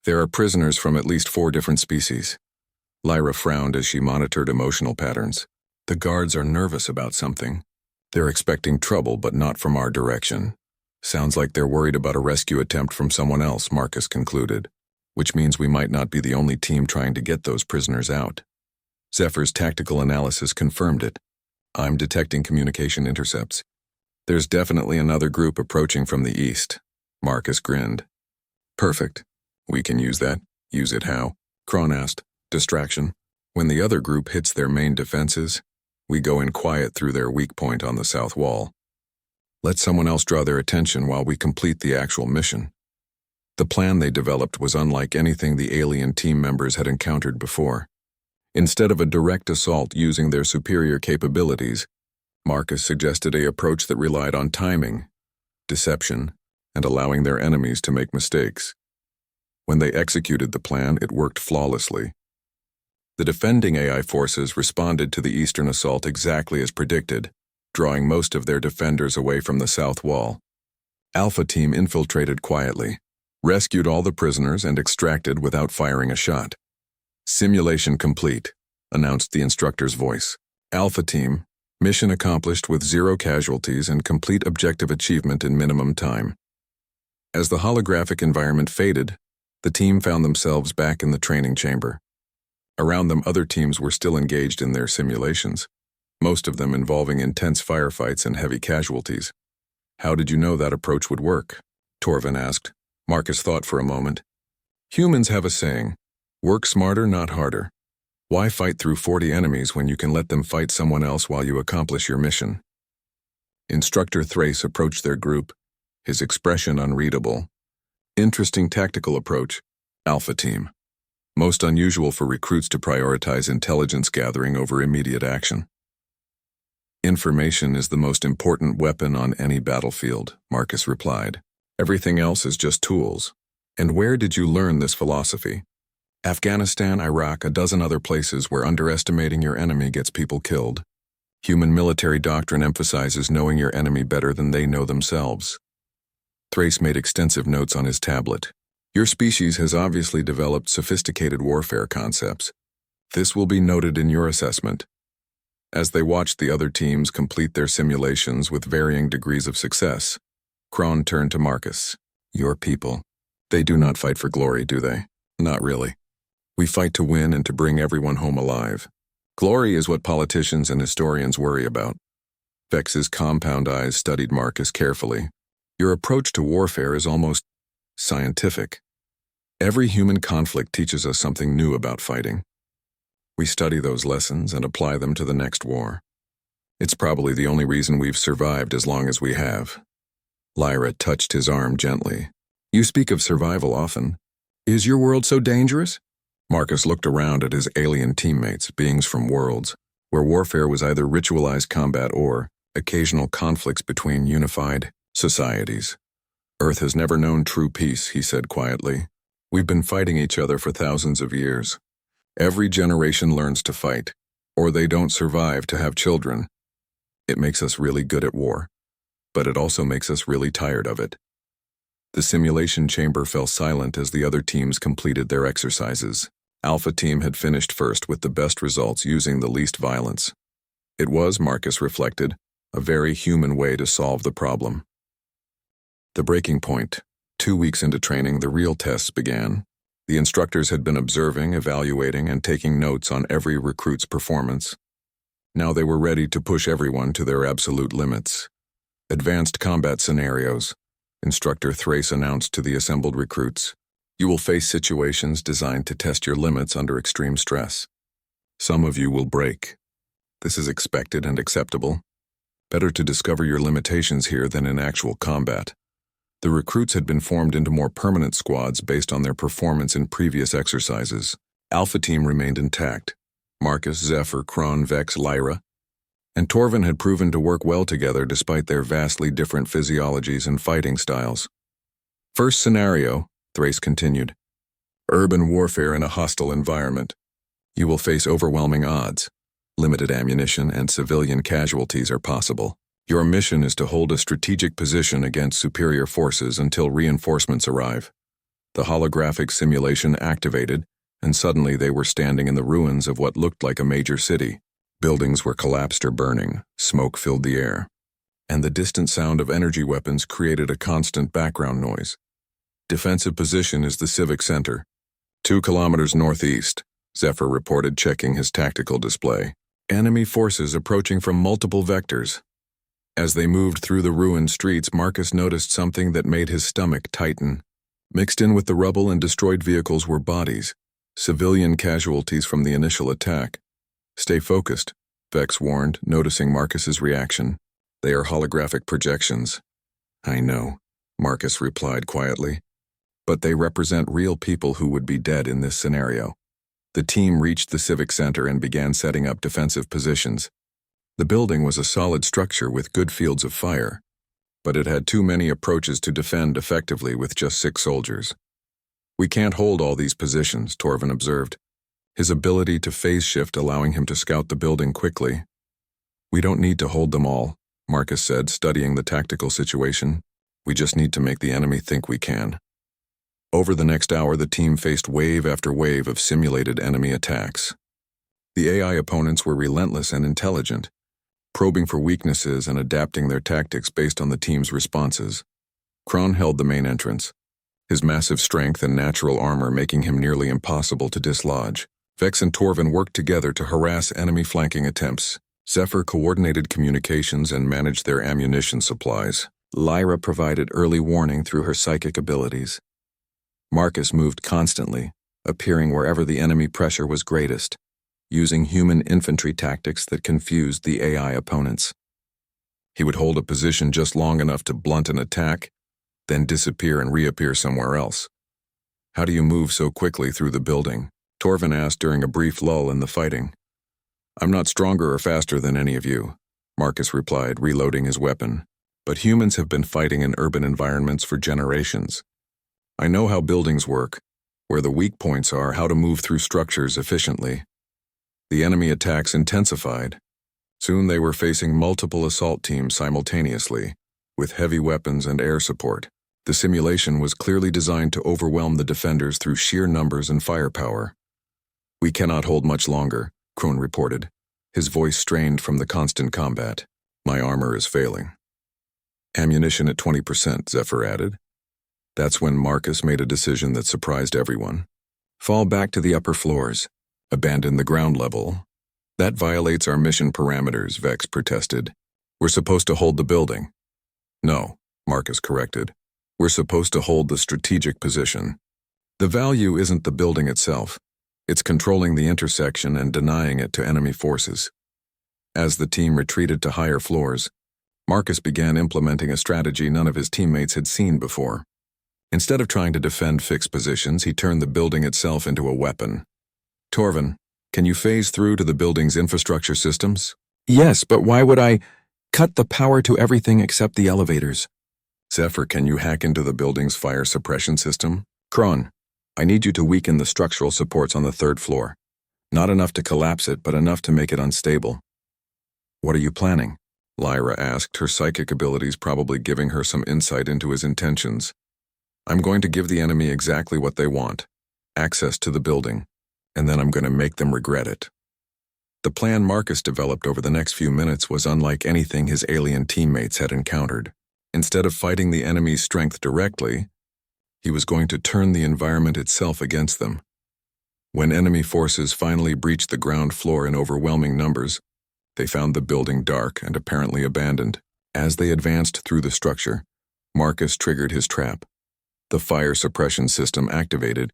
There are prisoners from at least 4 different species. Lyra frowned as she monitored emotional patterns. The guards are nervous about something. They're expecting trouble, but not from our direction. Sounds like they're worried about a rescue attempt from someone else, Marcus concluded, which means we might not be the only team trying to get those prisoners out. Zephyr's tactical analysis confirmed it. I'm detecting communication intercepts. There's definitely another group approaching from the east. Marcus grinned. Perfect. We can use that. Use it how? Kron asked. Distraction. When the other group hits their main defenses, we go in quiet through their weak point on the south wall. Let someone else draw their attention while we complete the actual mission. The plan they developed was unlike anything the alien team members had encountered before. Instead of a direct assault using their superior capabilities, Marcus suggested an approach that relied on timing, deception, and allowing their enemies to make mistakes. When they executed the plan, it worked flawlessly. The defending AI forces responded to the eastern assault exactly as predicted, drawing most of their defenders away from the south wall. Alpha Team infiltrated quietly, rescued all the prisoners, and extracted without firing a shot. Simulation complete, announced the instructor's voice. Alpha Team, mission accomplished with 0 casualties and complete objective achievement in minimum time. As the holographic environment faded, the team found themselves back in the training chamber. Around them, other teams were still engaged in their simulations, most of them involving intense firefights and heavy casualties. How did you know that approach would work? Torvin asked. Marcus thought for a moment. Humans have a saying, work smarter, not harder. Why fight through 40 enemies when you can let them fight someone else while you accomplish your mission? Instructor Thrace approached their group, his expression unreadable. Interesting tactical approach, Alpha Team. Most unusual for recruits to prioritize intelligence gathering over immediate action. Information is the most important weapon on any battlefield, Marcus replied. Everything else is just tools. And where did you learn this philosophy? Afghanistan, Iraq, a dozen other places where underestimating your enemy gets people killed. Human military doctrine emphasizes knowing your enemy better than they know themselves. Thrace made extensive notes on his tablet. Your species has obviously developed sophisticated warfare concepts. This will be noted in your assessment. As they watched the other teams complete their simulations with varying degrees of success, Kron turned to Marcus. Your people, they do not fight for glory, do they? Not really. We fight to win and to bring everyone home alive. Glory is what politicians and historians worry about. Vex's compound eyes studied Marcus carefully. Your approach to warfare is almost scientific. Every human conflict teaches us something new about fighting. We study those lessons and apply them to the next war. It's probably the only reason we've survived as long as we have. Lyra touched his arm gently. You speak of survival often. Is your world so dangerous? Marcus looked around at his alien teammates, beings from worlds, where warfare was either ritualized combat or occasional conflicts between unified societies. Earth has never known true peace, he said quietly. We've been fighting each other for thousands of years. Every generation learns to fight, or they don't survive to have children. It makes us really good at war, but it also makes us really tired of it. The simulation chamber fell silent as the other teams completed their exercises. Alpha Team had finished first with the best results using the least violence. It was, Marcus reflected, a very human way to solve the problem. The breaking point. 2 weeks into training, the real tests began. The instructors had been observing, evaluating, and taking notes on every recruit's performance. Now they were ready to push everyone to their absolute limits. Advanced combat scenarios, Instructor Thrace announced to the assembled recruits. You will face situations designed to test your limits under extreme stress. Some of you will break. This is expected and acceptable. Better to discover your limitations here than in actual combat. The recruits had been formed into more permanent squads based on their performance in previous exercises. Alpha Team remained intact. Marcus, Zephyr, Kron, Vex, Lyra, and Torvin had proven to work well together despite their vastly different physiologies and fighting styles. First scenario, Thrace continued. Urban warfare in a hostile environment. You will face overwhelming odds. Limited ammunition and civilian casualties are possible. Your mission is to hold a strategic position against superior forces until reinforcements arrive. The holographic simulation activated, and suddenly they were standing in the ruins of what looked like a major city. Buildings were collapsed or burning, smoke filled the air, and the distant sound of energy weapons created a constant background noise. Defensive position is the Civic Center. 2 kilometers northeast, Zephyr reported, checking his tactical display. Enemy forces approaching from multiple vectors. As they moved through the ruined streets, Marcus noticed something that made his stomach tighten. Mixed in with the rubble and destroyed vehicles were bodies, civilian casualties from the initial attack. Stay focused, Vex warned, noticing Marcus's reaction. They are holographic projections. I know, Marcus replied quietly. But they represent real people who would be dead in this scenario. The team reached the Civic Center and began setting up defensive positions. The building was a solid structure with good fields of fire, but it had too many approaches to defend effectively with just 6 soldiers. We can't hold all these positions, Torvin observed, his ability to phase shift allowing him to scout the building quickly. We don't need to hold them all, Marcus said, studying the tactical situation. We just need to make the enemy think we can. Over the next hour, the team faced wave after wave of simulated enemy attacks. The AI opponents were relentless and intelligent, probing for weaknesses and adapting their tactics based on the team's responses. Kron held the main entrance, his massive strength and natural armor making him nearly impossible to dislodge. Vex and Torvin worked together to harass enemy flanking attempts. Zephyr coordinated communications and managed their ammunition supplies. Lyra provided early warning through her psychic abilities. Marcus moved constantly, appearing wherever the enemy pressure was greatest, using human infantry tactics that confused the AI opponents. He would hold a position just long enough to blunt an attack, then disappear and reappear somewhere else. How do you move so quickly through the building? Torvin asked during a brief lull in the fighting. I'm not stronger or faster than any of you, Marcus replied, reloading his weapon. But humans have been fighting in urban environments for generations. I know how buildings work, where the weak points are, how to move through structures efficiently. The enemy attacks intensified. Soon they were facing multiple assault teams simultaneously, with heavy weapons and air support. The simulation was clearly designed to overwhelm the defenders through sheer numbers and firepower. We cannot hold much longer, Kron reported, his voice strained from the constant combat. My armor is failing. Ammunition at 20%, Zephyr added. That's when Marcus made a decision that surprised everyone. Fall back to the upper floors. Abandon the ground level. That violates our mission parameters, Vex protested. We're supposed to hold the building. No, Marcus corrected. We're supposed to hold the strategic position. The value isn't the building itself. It's controlling the intersection and denying it to enemy forces. As the team retreated to higher floors, Marcus began implementing a strategy none of his teammates had seen before. Instead of trying to defend fixed positions, he turned the building itself into a weapon. Torvin, can you phase through to the building's infrastructure systems? Yes, but why would I cut the power to everything except the elevators? Zephyr, can you hack into the building's fire suppression system? Kron, I need you to weaken the structural supports on the 3rd floor. Not enough to collapse it, but enough to make it unstable. What are you planning? Lyra asked, her psychic abilities probably giving her some insight into his intentions. I'm going to give the enemy exactly what they want, access to the building, and then I'm going to make them regret it. The plan Marcus developed over the next few minutes was unlike anything his alien teammates had encountered. Instead of fighting the enemy's strength directly, he was going to turn the environment itself against them. When enemy forces finally breached the ground floor in overwhelming numbers, They found the building dark and apparently abandoned. As they advanced through the structure, Marcus triggered his trap. The fire suppression system activated,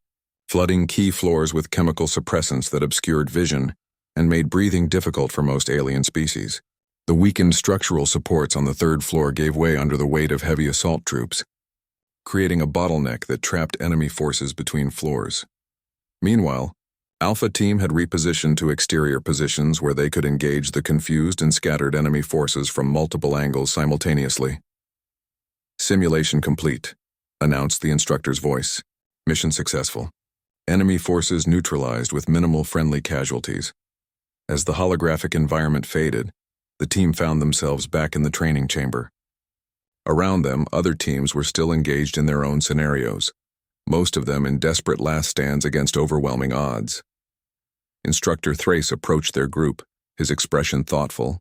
flooding key floors with chemical suppressants that obscured vision and made breathing difficult for most alien species. The weakened structural supports on the third floor gave way under the weight of heavy assault troops, creating a bottleneck that trapped enemy forces between floors. Meanwhile, Alpha Team had repositioned to exterior positions where they could engage the confused and scattered enemy forces from multiple angles simultaneously. "Simulation complete," announced the instructor's voice. "Mission successful. Enemy forces neutralized with minimal friendly casualties." As the holographic environment faded, the team found themselves back in the training chamber. Around them, other teams were still engaged in their own scenarios, most of them in desperate last stands against overwhelming odds. Instructor Thrace approached their group, his expression thoughtful.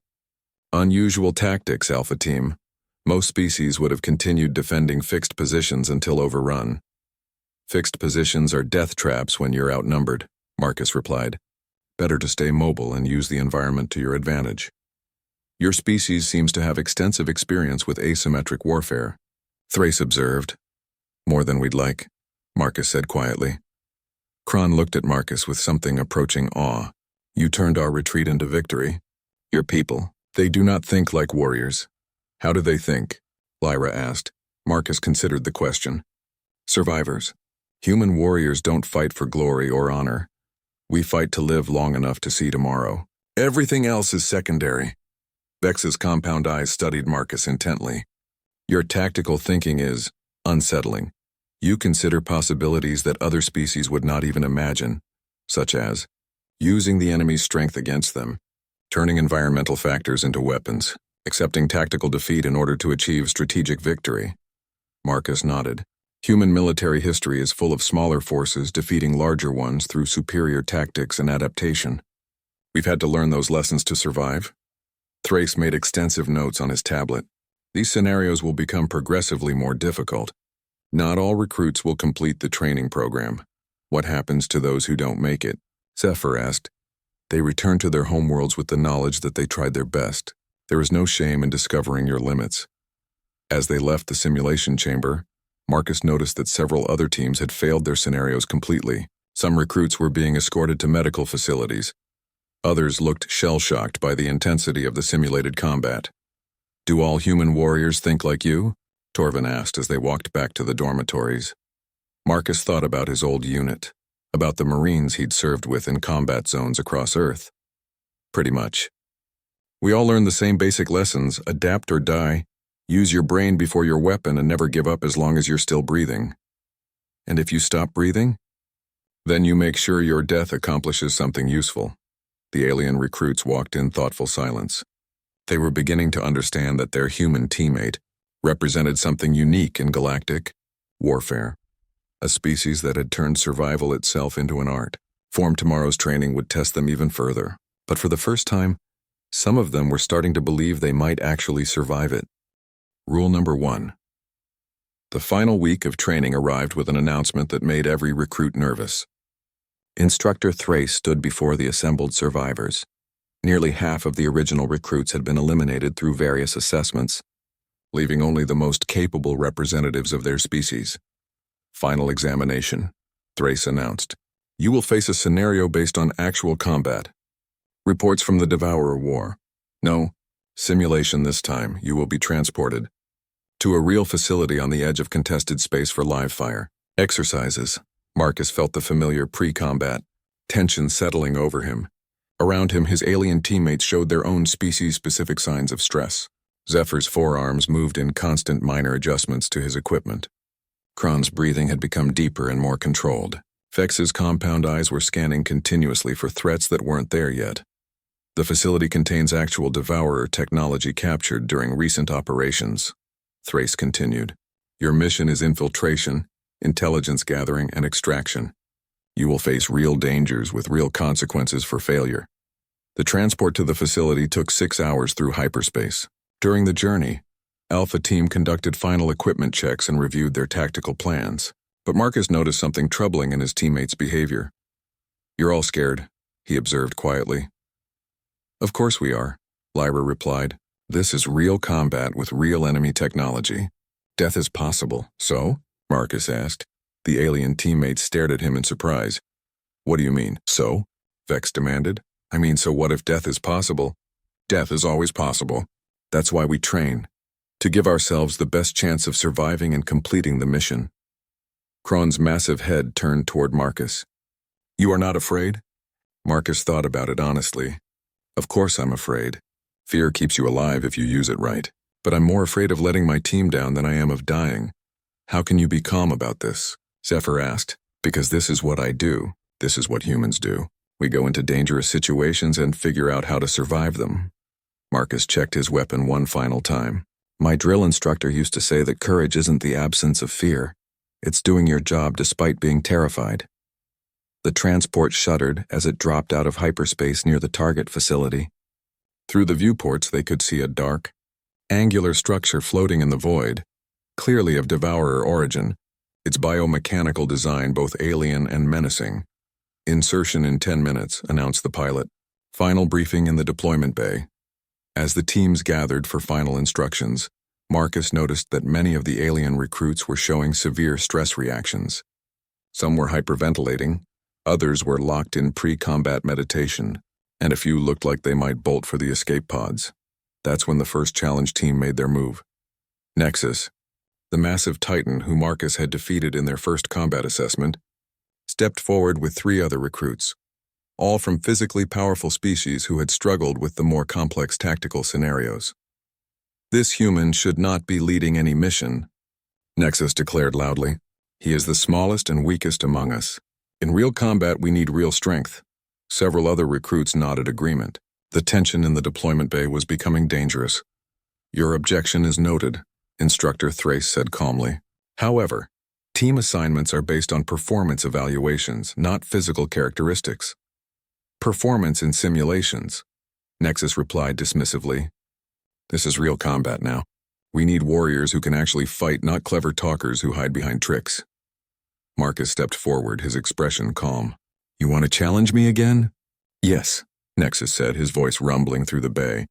"Unusual tactics, Alpha Team. Most species would have continued defending fixed positions until overrun." "Fixed positions are death traps when you're outnumbered," Marcus replied. "Better to stay mobile and use the environment to your advantage. Your species seems to have extensive experience with asymmetric warfare," Thrace observed. "More than we'd like," Marcus said quietly. Kron looked at Marcus with something approaching awe. "You turned our retreat into victory. Your people, they do not think like warriors." "How do they think?" Lyra asked. Marcus considered the question. "Survivors. Human warriors don't fight for glory or honor. We fight to live long enough to see tomorrow. Everything else is secondary." Vex's compound eyes studied Marcus intently. "Your tactical thinking is unsettling. You consider possibilities that other species would not even imagine, such as using the enemy's strength against them, turning environmental factors into weapons, accepting tactical defeat in order to achieve strategic victory." Marcus nodded. "Human military history is full of smaller forces defeating larger ones through superior tactics and adaptation. We've had to learn those lessons to survive." Thrace made extensive notes on his tablet. "These scenarios will become progressively more difficult. Not all recruits will complete the training program. What happens to those who don't make it?" Zephyr asked. "They return to their homeworlds with the knowledge that they tried their best. There is no shame in discovering your limits." As they left the simulation chamber, Marcus noticed that several other teams had failed their scenarios completely. Some recruits were being escorted to medical facilities. Others looked shell-shocked by the intensity of the simulated combat. "Do all human warriors think like you?" Torvin asked as they walked back to the dormitories. Marcus thought about his old unit, about the Marines he'd served with in combat zones across Earth. "Pretty much. We all learn the same basic lessons: adapt or die, use your brain before your weapon, and never give up as long as you're still breathing. And if you stop breathing, then you make sure your death accomplishes something useful." The alien recruits walked in thoughtful silence. They were beginning to understand that their human teammate represented something unique in galactic warfare, a species that had turned survival itself into an art. Form tomorrow's training would test them even further, but for the first time, some of them were starting to believe they might actually survive it. Rule number 1. The final week of training arrived with an announcement that made every recruit nervous. Instructor Thrace stood before the assembled survivors. Nearly half of the original recruits had been eliminated through various assessments, leaving only the most capable representatives of their species. "Final examination," Thrace announced. "You will face a scenario based on actual combat. Reports from the Devourer War. No, simulation this time. You will be transported to a real facility on the edge of contested space for live fire. Exercises." Marcus felt the familiar pre-combat tension settling over him. Around him, his alien teammates showed their own species-specific signs of stress. Zephyr's forearms moved in constant minor adjustments to his equipment. Kron's breathing had become deeper and more controlled. Vex's compound eyes were scanning continuously for threats that weren't there yet. "The facility contains actual Devourer technology captured during recent operations," Thrace continued. "Your mission is infiltration, intelligence gathering, and extraction. You will face real dangers with real consequences for failure." The transport to the facility took 6 hours through hyperspace. During the journey, Alpha Team conducted final equipment checks and reviewed their tactical plans. But Marcus noticed something troubling in his teammates' behavior. "You're all scared," he observed quietly. "Of course we are. Lyra replied. This is real combat with real enemy technology. Death is possible, so? Marcus asked. The alien teammates stared at him in surprise. What do you mean, so? Vex demanded. I mean, so what if death is possible? Death is always possible. That's why we train. To give ourselves the best chance of surviving and completing the mission. Kron's massive head turned toward Marcus. You are not afraid? Marcus thought about it honestly. Of course I'm afraid. Fear keeps you alive if you use it right. But I'm more afraid of letting my team down than I am of dying. How can you be calm about this? Zephyr asked. Because this is what I do. This is what humans do. We go into dangerous situations and figure out how to survive them. Marcus checked his weapon one final time. My drill instructor used to say that courage isn't the absence of fear. It's doing your job despite being terrified. The transport shuddered as it dropped out of hyperspace near the target facility. Through the viewports they could see a dark, angular structure floating in the void, clearly of devourer origin, its biomechanical design both alien and menacing. Insertion in 10 minutes, announced the pilot. Final briefing in the deployment bay. As the teams gathered for final instructions, Marcus noticed that many of the alien recruits were showing severe stress reactions. Some were hyperventilating, others were locked in pre-combat meditation, and a few looked like they might bolt for the escape pods. That's when the first challenge team made their move. Nexus, the massive titan who Marcus had defeated in their first combat assessment, stepped forward with 3 other recruits, all from physically powerful species who had struggled with the more complex tactical scenarios. This human should not be leading any mission, Nexus declared loudly. He is the smallest and weakest among us. In real combat, we need real strength. Several other recruits nodded agreement. The tension in the deployment bay was becoming dangerous. Your objection is noted, Instructor Thrace said calmly. However, team assignments are based on performance evaluations, not physical characteristics. Performance in simulations, Nexus replied dismissively. This is real combat now. We need warriors who can actually fight, not clever talkers who hide behind tricks. Marcus stepped forward, his expression calm. You want to challenge me again? Yes, Nexus said, his voice rumbling through the bay.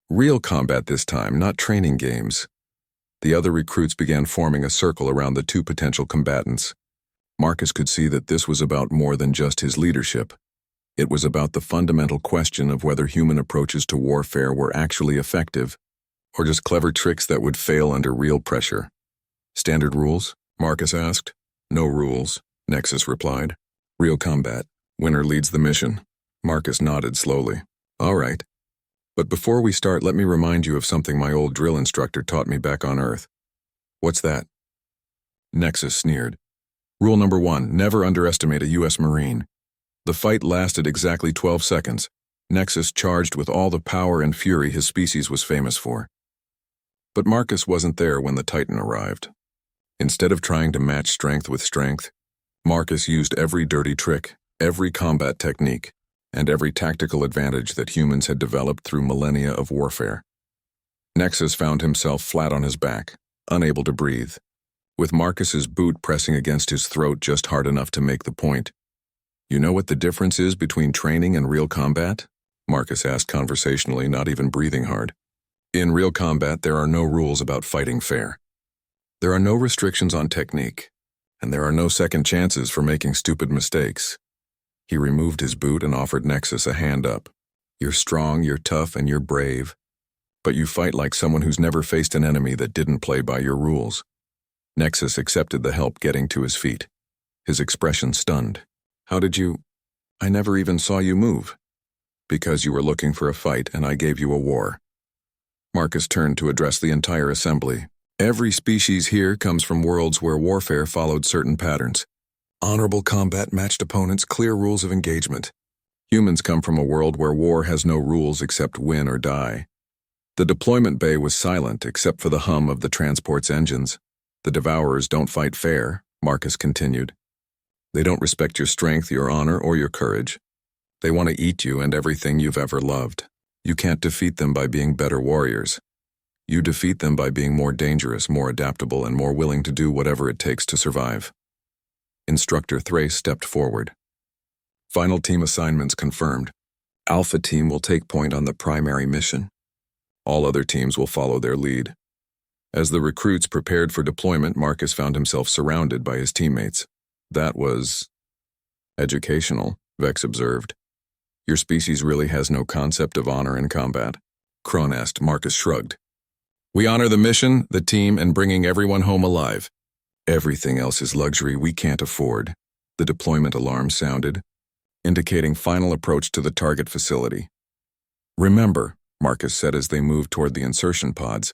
Real combat this time, not training games. The other recruits began forming a circle around the 2 potential combatants. Marcus could see that this was about more than just his leadership. It was about the fundamental question of whether human approaches to warfare were actually effective, or just clever tricks that would fail under real pressure. Standard rules? Marcus asked. No rules, Nexus replied. Real combat. Winner leads the mission. Marcus nodded slowly. All right. But before we start, let me remind you of something my old drill instructor taught me back on Earth. What's that? Nexus sneered. Rule number 1, never underestimate a U.S. Marine. The fight lasted exactly 12 seconds. Nexus charged with all the power and fury his species was famous for. But Marcus wasn't there when the Titan arrived. Instead of trying to match strength with strength, Marcus used every dirty trick, every combat technique, and every tactical advantage that humans had developed through millennia of warfare. Nexus found himself flat on his back, unable to breathe, with Marcus's boot pressing against his throat just hard enough to make the point. You know what the difference is between training and real combat? Marcus asked conversationally, not even breathing hard. In real combat, there are no rules about fighting fair. There are no restrictions on technique, and there are no second chances for making stupid mistakes. He removed his boot and offered Nexus a hand up. You're strong, you're tough, and you're brave. But you fight like someone who's never faced an enemy that didn't play by your rules. Nexus accepted the help getting to his feet, his expression stunned. How did you? I never even saw you move. Because you were looking for a fight and I gave you a war. Marcus turned to address the entire assembly. Every species here comes from worlds where warfare followed certain patterns. Honorable combat matched opponents, clear rules of engagement. Humans come from a world where war has no rules except win or die. The deployment bay was silent except for the hum of the transport's engines. The Devourers don't fight fair, Marcus continued. They don't respect your strength, your honor, or your courage. They want to eat you and everything you've ever loved. You can't defeat them by being better warriors. You defeat them by being more dangerous, more adaptable, and more willing to do whatever it takes to survive. Instructor Thrace stepped forward. Final team assignments confirmed. Alpha team will take point on the primary mission. All other teams will follow their lead. As the recruits prepared for deployment, Marcus found himself surrounded by his teammates. That was educational, Vex observed. Your species really has no concept of honor in combat. Kron asked. Marcus shrugged. We honor the mission, the team, and bringing everyone home alive. Everything else is luxury we can't afford. The deployment alarm sounded, indicating final approach to the target facility. Remember, Marcus said as they moved toward the insertion pods,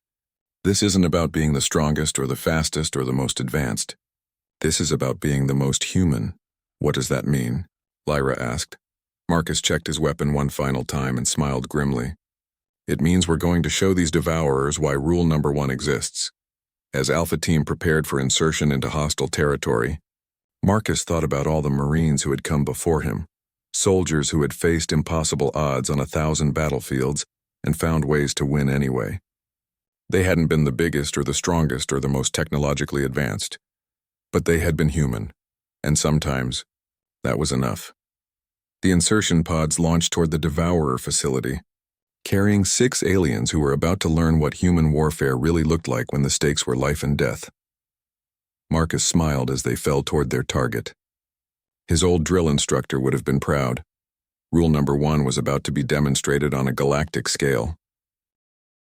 this isn't about being the strongest or the fastest or the most advanced. This is about being the most human. What does that mean? Lyra asked. Marcus checked his weapon one final time and smiled grimly. It means we're going to show these devourers why rule number 1 exists. As Alpha Team prepared for insertion into hostile territory, Marcus thought about all the Marines who had come before him, soldiers who had faced impossible odds on 1,000 battlefields and found ways to win anyway. They hadn't been the biggest or the strongest or the most technologically advanced, but they had been human, and sometimes that was enough. The insertion pods launched toward the Devourer facility, carrying 6 aliens who were about to learn what human warfare really looked like when the stakes were life and death. Marcus smiled as they fell toward their target. His old drill instructor would have been proud. Rule number 1 was about to be demonstrated on a galactic scale.